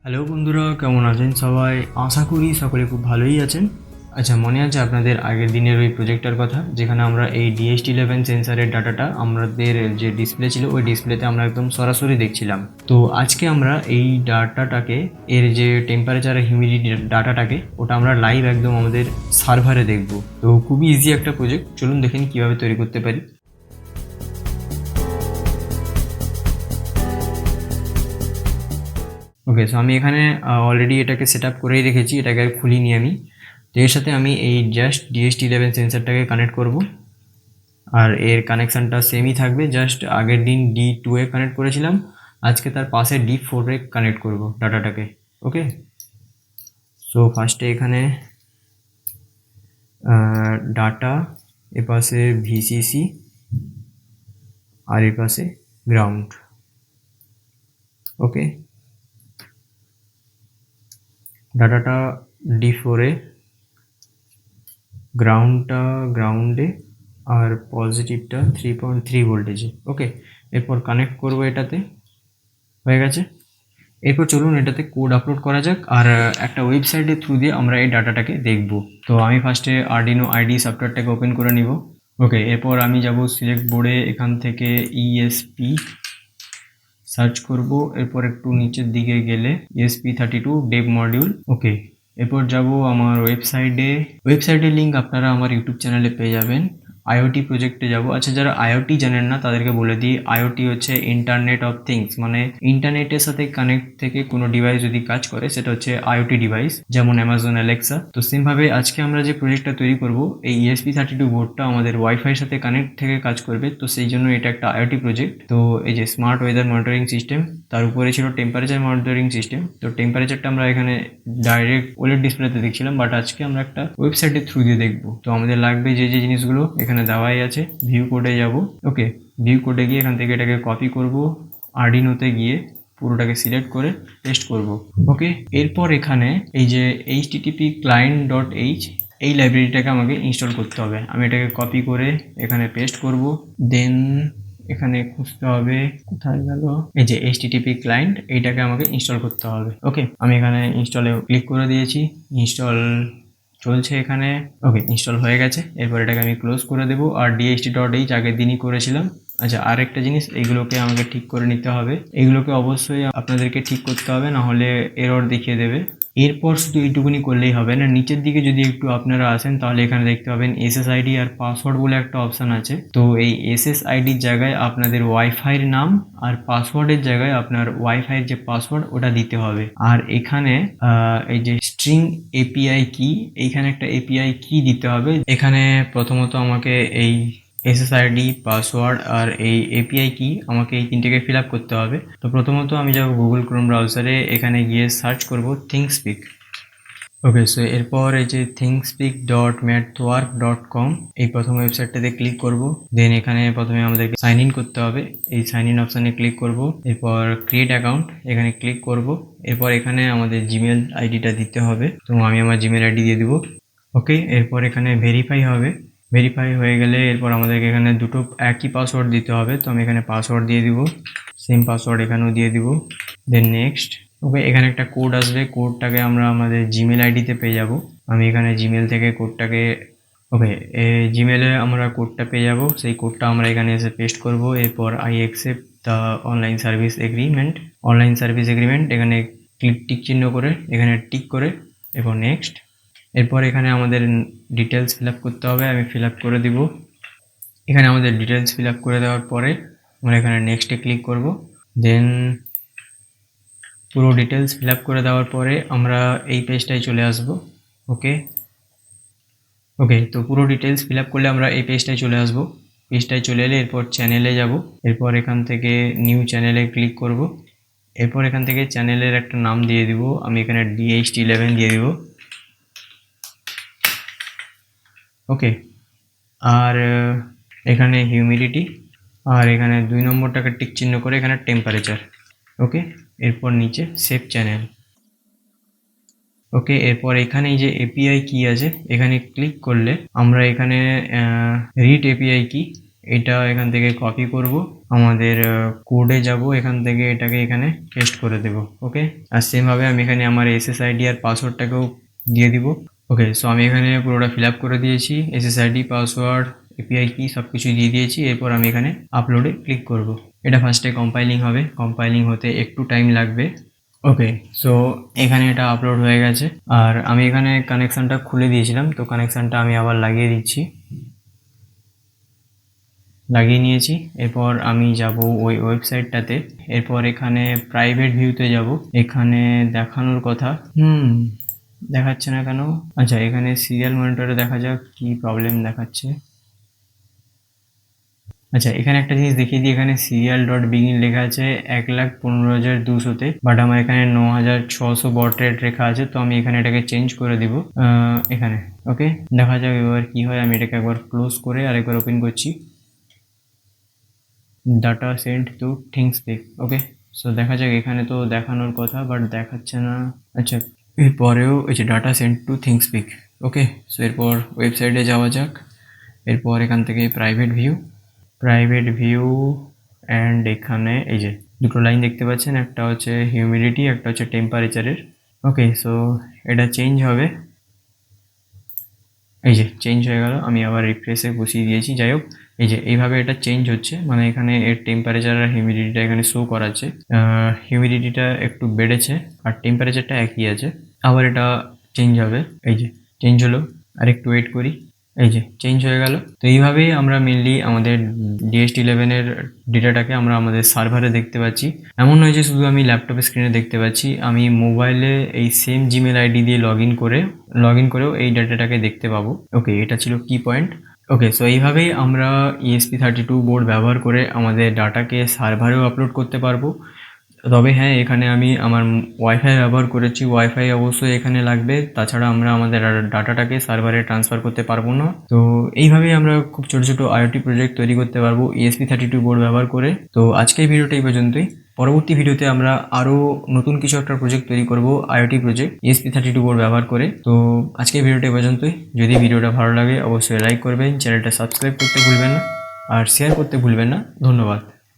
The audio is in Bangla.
হ্যালো বন্ধুরা, কেমন আছেন সবাই? আশা করি সকলে খুব ভালোই আছেন। আচ্ছা, মনে আছে আপনাদের আগের দিনের ওই প্রজেক্টটার কথা, যেখানে আমরা এই DHT11 সেন্সারের ডাটাটা আমাদের যে ডিসপ্লে ছিল ওই ডিসপ্লেতে আমরা একদম সরাসরি দেখছিলাম। তো আজকে আমরা এই ডাটাটাকে, এর যে টেম্পারেচার আর হিউমিডিটি ডাটাটাকে, ওটা আমরা লাইভ একদম আমাদের সার্ভারে দেখব। তো খুবই ইজি একটা প্রজেক্ট, চলুন দেখেন কীভাবে তৈরি করতে পারি। ওকে, সো আমি এখানে অলরেডি এটাকে সেট আপ করেই রেখেছি, এটাকে আর খুলিনি আমি। তো এর সাথে আমি এই জাস্ট DHT11 সেন্সারটাকে কানেক্ট করব, আর এর কানেকশানটা সেমই থাকবে। জাস্ট আগের দিন D2 এ কানেক্ট করেছিলাম, আজকে তার পাশে D4 এ কানেক্ট করব ডাটাটাকে। ওকে, সো ফার্স্টে এখানে ডাটা, এ পাশে VCC, আর এ পাশে গ্রাউন্ড। ওকে, ডাটাটা D4 এ, গ্রাউন্ডটা গ্রাউন্ডে, আর পজিটিভটা 3.3 ভোল্টেজে। ওকে, এরপর কানেক্ট করব এটাতে। হয়ে গেছে। এরপর চলুন এটাতে কোড আপলোড করা যাক, আর একটা ওয়েবসাইটের থ্রু দিয়ে আমরা এই ডাটাটাকে দেখব। তো আমি ফার্স্টে আরডিনো আইডি সফটওয়্যারটাকে ওপেন করে নিব। ওকে, এরপর আমি যাব সিলেক্ট বোর্ডে, এখান থেকে ESP সার্চ করব। এরপর একটু নিচের দিকে গেলে ESP32 ডেভ মডিউল। ওকে, এরপর যাব আমার ওয়েবসাইটের লিঙ্ক আপনারা আমার ইউটিউব চ্যানেলে পেয়ে যাবেন। আইওটি প্রজেক্টে যাব। আচ্ছা, যারা আইওটি জানেন না তাদেরকে বলে দিই, আইওটি হচ্ছে ইন্টারনেট অফ থিংস, মানে ইন্টারনেটের সাথে কানেক্ট থেকে কোনো ডিভাইস যদি কাজ করে সেটা হচ্ছে আইওটি ডিভাইস, যেমন অ্যামাজন অ্যালেক্সা। তো সেমভাবে আজকে আমরা যে প্রজেক্টটা তৈরি করব, এই ESP32 বোর্ডটা আমাদের ওয়াইফাইয়ের সাথে কানেক্ট থেকে কাজ করবে। তো সেই জন্য এটা একটা আইওটি প্রজেক্ট। তো এই যে স্মার্ট ওয়েদার মনিটরিং সিস্টেম, তার উপরে ছিল টেম্পারেচার মনিটরিং সিস্টেম। তো টেম্পারেচারটা আমরা এখানে ডাইরেক্ট ওলেড ডিসপ্লেতে দেখছিলাম, বাট আজকে আমরা একটা ওয়েবসাইটের থ্রু দিয়ে দেখবো। তো আমাদের লাগবে যে যে জিনিসগুলো এখানে দেওয়াই আছে। ভিউ কোডে যাব। ওকে, ভিউ কোডে গিয়ে এখান থেকে এটাকে কপি করব, আরডিনোতে গিয়ে পুরোটাকে সিলেক্ট করে পেস্ট করব। ওকে, এরপর এখানে এই যে http client.h, এই লাইব্রেরিটাকে আমাকে ইনস্টল করতে হবে। আমি এটাকে কপি করে এখানে পেস্ট করব। দেন এখানে খুঁজতে হবে, কোথায় গেল, এই যে HTTP ক্লায়েন্ট, এইটাকে আমাকে ইনস্টল করতে হবে। ওকে, আমি এখানে ইনস্টলে ক্লিক করে দিয়েছি, ইনস্টল চলছে এখানে। ওকে, ইনস্টল হয়ে গেছে। এরপর এটাকে আমি ক্লোজ করে দেবো। আর DHT.h আগের দিনই করেছিলাম। আচ্ছা, আরেকটা জিনিস, এইগুলোকে আমাকে ঠিক করে নিতে হবে। এগুলোকে অবশ্যই আপনাদেরকে ঠিক করতে হবে, না হলে এরর দেখিয়ে দেবে। এরপর শুধু এইটুকুনি করলেই হবে না, নিচের দিকে যদি একটু আপনারা আসেন তাহলে এখানে দেখতে পাবেন SSID আর পাসওয়ার্ড বলে একটা অপশান আছে। তো এই SSIDর জায়গায় আপনাদের ওয়াইফাইয়ের নাম, আর পাসওয়ার্ডের জায়গায় আপনার ওয়াইফাইয়ের যে পাসওয়ার্ড ওটা দিতে হবে। আর এখানে এই যে স্ট্রিং API কি, এইখানে একটা API কি দিতে হবে। এখানে প্রথমত আমাকে এই SSID, পাসওয়ার্ড আর এই API কি, আমাকে এই তিনটেকে ফিল আপ করতে হবে। তো প্রথমত আমি যাব গুগল ক্রোম ব্রাউজারে, এখানে গিয়ে সার্চ করব থিংকস্পিক। ওকে, সো এরপর এই যে thinkSpeak.mathwork.com, এই প্রথম ওয়েবসাইটটাতে ক্লিক করব। দেন এখানে প্রথমে আমাদেরকে সাইন ইন করতে হবে, এই সাইন ইন অপশানে ক্লিক করব। এরপর ক্রিয়েট অ্যাকাউন্ট, এখানে ক্লিক করব। এরপর এখানে আমাদের জিমেল আইডিটা দিতে হবে, তো আমি আমার জিমেল আইডি দিয়ে দিব। ওকে, এরপর এখানে ভেরিফাই হবে। ভেরিফাই হয়ে গেলে এরপর আমাদেরকে এখানে দুটো একই পাসওয়ার্ড দিতে হবে, তো আমি এখানে পাসওয়ার্ড দিয়ে দিব, সেম পাসওয়ার্ড এখানেও দিয়ে দিব। দেন নেক্সট। ওকে, এখানে একটা কোড আসবে, কোডটাকে আমরা আমাদের জিমেল আইডিতে পেয়ে যাব। আমি এখানে জিমেল থেকে কোডটাকে, ওকে, জিমেলে আমরা কোডটা পেয়ে যাব, সেই কোডটা আমরা এখানে এসে পেস্ট করব। এরপর I accept the online service agreement, এখানে টিক চিহ্ন করে এখানে টিক করে, এরপর নেক্সট। এরপর এখানে আমাদের ডিটেলস ফিল আপ করতে হবে, আমি ফিল আপ করে দিব। এখানে আমাদের ডিটেলস ফিল আপ করে দেওয়ার পরে আমরা এখানে নেক্সটে ক্লিক করব। দেন পুরো ডিটেলস ফিল আপ করে দেওয়ার পরে আমরা এই পেজটায় চলে আসব। ওকে, তো পুরো ডিটেলস ফিল আপ করলে আমরা এই পেজটায় চলে আসব। পেজটায় চলে এলে এরপর চ্যানেলে যাব। এরপর এখান থেকে নিউ চ্যানেলে ক্লিক করব। এরপর এখান থেকে চ্যানেলের একটা নাম দিয়ে দিব, আমি এখানে DHT11 দিয়ে দিব। ওকে, আর এখানে হিউমিডিটি, আর এখানে 2 নম্বরটাকে টিক চিহ্ন করে এখানে টেম্পারেচার। ওকে, এরপর নিচে সেভ চ্যানেল। ওকে, এরপর এখানে এই যে এপিআই কি আছে, এখানে ক্লিক করলে আমরা এখানে রিড এপিআই কি, এটা এখান থেকে কপি করব, আমাদের কোডে যাব, এখান থেকে এটাকে এখানে পেস্ট করে দেব। ওকে, আর সেম ভাবে আমি এখানে আমার SSID আর পাসওয়ার্ডটাকেও দিয়ে দিব। ওকে, সো আমি এখানে পুরোটা ফিল আপ করে দিয়েছি, SSID, পাসওয়ার্ড, API কি সব কিছু দিয়ে দিয়েছি। এরপর আমি এখানে আপলোডে ক্লিক করব। এটা ফার্স্টে কম্পাইলিং হবে, কম্পাইলিং হতে একটু টাইম লাগবে। ওকে, সো এখানে এটা আপলোড হয়ে গেছে, আর আমি এখানে কানেকশানটা খুলে দিয়েছিলাম, তো কানেকশানটা আমি আবার লাগিয়ে দিচ্ছি, লাগিয়ে নিয়েছি। এরপর আমি যাব ওই ওয়েবসাইটটাতে, এরপর এখানে প্রাইভেট ভিউতে যাব, এখানে দেখানোর কথা দেখাচ্ছে না কেন? আচ্ছা, এখানে সিরিয়াল মনিটরে দেখা যাক কি প্রবলেম দেখাচ্ছে। আচ্ছা, এখানে একটা জিনিস দেখিয়ে দিই, এখানে সিরিয়াল ডট বিগিন লেখা আছে 1,15,200-তে, বাট আমার এখানে 9,600 বট রেট লেখা আছে, তো আমি এখানে এটাকে চেঞ্জ করে দিব এখানে। ওকে, দেখা যাক এবার কি হয়। আমি এটাকে একবার ক্লোজ করে আরেকবার ওপেন করছি, data send to ThingSpeak. Okay, so দেখা যাক, এখানে তো দেখানোর কথা বাট দেখাচ্ছে না। আচ্ছা, এরপরেও এই যে data send to ThingSpeak. Okay, so এরপর ওয়েবসাইটে যাওয়া যাক, এরপর এখান থেকে প্রাইভেট ভিউ অ্যান্ড এখানে এই যে দুটো লাইন দেখতে পাচ্ছেন, একটা হচ্ছে হিউমিডিটি, একটা হচ্ছে টেম্পারেচারের। ওকে, সো এটা চেঞ্জ হবে, এই যে চেঞ্জ হয়ে গেল। আমি আবার রিফ্রেশে বসিয়ে দিয়েছি। যাই হোক, এই যে এইভাবে এটা চেঞ্জ হচ্ছে, মানে এখানে এর টেম্পারেচার আর হিউমিডিটিটা এখানে শো করাচ্ছে। হিউমিডিটিটা একটু বেড়েছে আর টেম্পারেচারটা একই আছে। আবার এটা চেঞ্জ হবে, এই যে চেঞ্জ হলো, আর একটু ওয়েট করি, এই যে চেঞ্জ হয়ে গেল। তো এইভাবেই আমরা মেনলি আমাদের DHT11-এর ডেটাটাকে আমরা আমাদের সার্ভারে দেখতে পাচ্ছি। এমন নয় যে শুধু আমি ল্যাপটপের স্ক্রিনে দেখতে পাচ্ছি, আমি মোবাইলে এই সেম জিমেল আইডি দিয়ে লগ ইন করেও এই ডাটাটাকে দেখতে পাবো। ওকে, এটা ছিল কি পয়েন্ট। ওকে, সো এইভাবেই আমরা ESP32 বোর্ড ব্যবহার করে আমাদের ডাটাকে সার্ভারেও আপলোড করতে পারবো। তবে হ্যাঁ, এখানে আমি আমার ওয়াইফাই ব্যবহার করেছি, ওয়াইফাই অবশ্যই এখানে লাগবে, তাছাড়া আমরা আমাদের ডাটাটাকে সার্ভারে ট্রান্সফার করতে পারবো না। তো এইভাবেই আমরা খুব ছোটো ছোটো IoT প্রজেক্ট তৈরি করতে পারবো ESP32 বোর্ড ব্যবহার করে। তো আজকের ভিডিওটা এই পর্যন্তই। পরবর্তী ভিডিওতে আমরা আরও নতুন কিছু একটা প্রজেক্ট তৈরি করব, IoT প্রজেক্ট ESP32 বোর্ড ব্যবহার করে। তো আজকের ভিডিওটা এই পর্যন্তই। যদি ভিডিওটা ভালো লাগে অবশ্যই লাইক করবেন, চ্যানেলটা সাবস্ক্রাইব করতে ভুলবেন না, আর শেয়ার করতে ভুলবেন না। ধন্যবাদ।